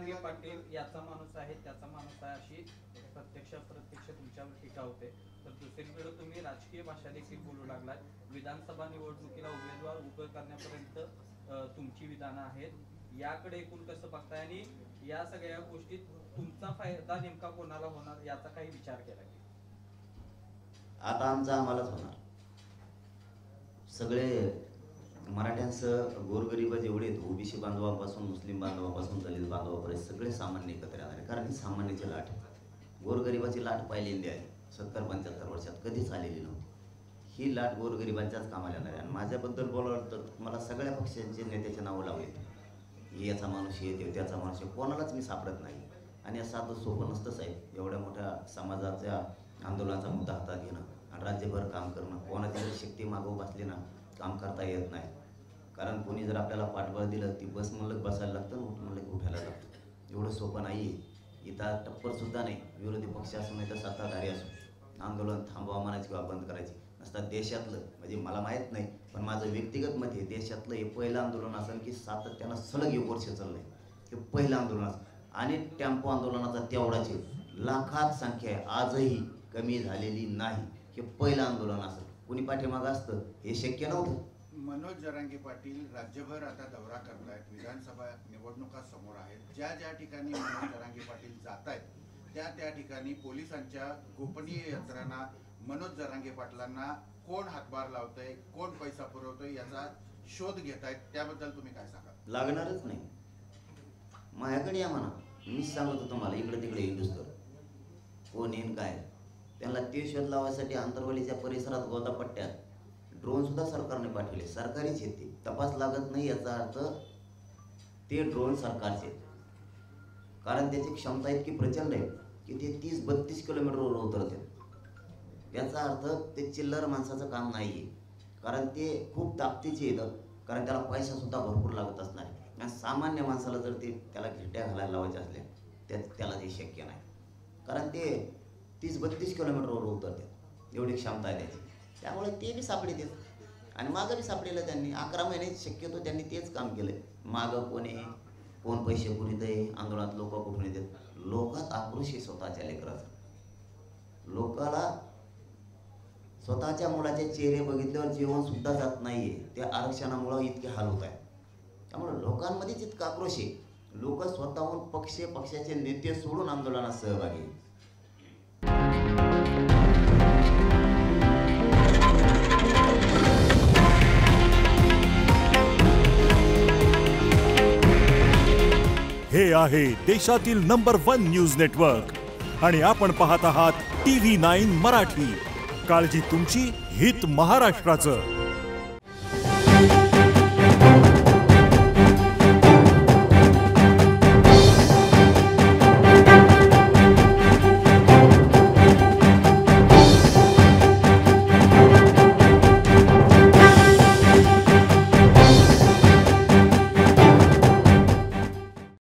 जरांगे पाटील याचा माणूस आहे त्याचा माणूस आहे अशी प्रत्यक्ष तुमच्यावर टीका होते, तर दुसरीकडे तुम्ही राजकीय भाषा देखील बोलू लागलात। विधानसभा निवडणुकीला उमेदवार उभे करण्यापर्यंत तुमची विधानं आहेत, याकडे एकूण कसं बघताय आणि या सगळ्या गोष्टीत तुमचा फायदा नेमका कोणाला होणार याचा काही विचार केला की? आता आम्हालाच होणार। सगळे मराठ्यांसह गोरगरीब जेवढे ओबीसी बांधवांपासून मुस्लिम बांधवांपासून दलित बांधवांपर्यंत सगळे सामान्य एकत्र येणार आहे, कारण ही सामान्याची लाट आहे। गोरगरिबाची लाट पहिल्यांदा आहे 70-75 वर्षात, कधीच आलेली नव्हती। ही लाट गोरगरिबांच्याच कामाला येणार आहे। आणि माझ्याबद्दल बोलावं तर मला सगळ्या पक्षांचे नेत्याचे नावं लावले, याचा माणूस येते त्याचा माणूस, कोणालाच मी सापडत नाही। आणि असं आता सोपं नसतं साहेब, एवढ्या मोठ्या समाजाच्या आंदोलनाचा मुद्दा हातात घेणं आणि राज्यभर काम करणं। कोणाची जर शक्ती मागव बसली ना काम करता येत नाही, कारण कोणी जर आपल्याला पाठबळ दिलं ती बस म्हणलं बसायला लागतं, उठ म्हणलं की उठायला लागतं। एवढं सोपं नाही आहे। इथं टप्परसुद्धा नाही, विरोधी पक्ष असो नाही तर सत्ताधारी असो, आंदोलन थांबवा म्हणायची किंवा बंद करायची नसतात। देशातलं म्हणजे मला माहीत नाही, पण माझं व्यक्तिगत मत आहे, देशातलं हे पहिलं आंदोलन असेल की सातत्यानं सलग 1 वर्ष चाललं आहे, हे पहिलं आंदोलन असेल। आणि टेम्पो आंदोलनाचा तेवढाच लाखात संख्या आहे, आजही कमी झालेली नाही। हे पहिलं आंदोलन असेल, कोणी पाठीमागं असतं हे शक्य नव्हतं। मनोज जरांगे पाटील राज्यभर आता दौरा करतायत, विधानसभा निवडणुका समोर आहेत। ज्या ठिकाणी मनोज जरांगे पाटील जात आहेत त्या ठिकाणी पोलिसांच्या गोपनीय यंत्रणा मनोज जरांगे पाटलांना कोण हातभार लावतंय, कोण पैसा पुरवतोय याचा शोध घेत आहेत, त्याबद्दल तुम्ही काय सांगाल? लागणारच नाही, माझ्याकडे या म्हणा, मीच सांगत होतो मला इकडे तिकडे हिंदुस्थान कोण येईन काय, त्यांना ते शोध लावायसाठी आंतरवालीच्या परिसरात गोदापट्ट्यात ड्रोन सुद्धा सरकारने पाठवले, सरकारीच येते, तपास लागत नाही याचा अर्थ ते ड्रोन सरकारचे, कारण त्याची क्षमता इतकी प्रचंड आहे की ते 30-32 किलोमीटरवर उतरते। याचा अर्थ ते चिल्लर माणसाचं काम नाही आहे, कारण ते खूप ताकदीचे येतं, कारण त्याला पैसा सुद्धा भरपूर लागत असणार आहे। आणि सामान्य माणसाला जर ते त्याला घिरट्या घालायला लावायच्या असल्या त्याला ते शक्य नाही, कारण ते 30-32 किलोमीटरवर उतरतात, एवढी क्षमता आहे त्याची। त्यामुळे ते बी सापडे देत आणि मागं बी सापडेलं त्यांनी 11 महिने शक्यतो त्यांनी तेच काम केलं। मागं कोण पैसे पुरीत आहे, आंदोलनात लोक कुठून येतात, लोकात आक्रोश आहे स्वतःच्या लेकराचा। लोकाला स्वतःच्या मुलाचे चेहरे बघितल्यावर जेवण सुद्धा जात नाहीये, त्या आरक्षणामुळे इतके हाल होत आहेत। त्यामुळे लोकांमध्येच इतका आक्रोश आहे, लोक स्वतःहून पक्षाचे नेते सोडून आंदोलनात सहभागी। हे आहे देशातील नंबर 1 न्यूज नेटवर्क आणि आपण पाहत आहात TV9 मराठी। काळजी तुमची, हित महाराष्ट्राचं।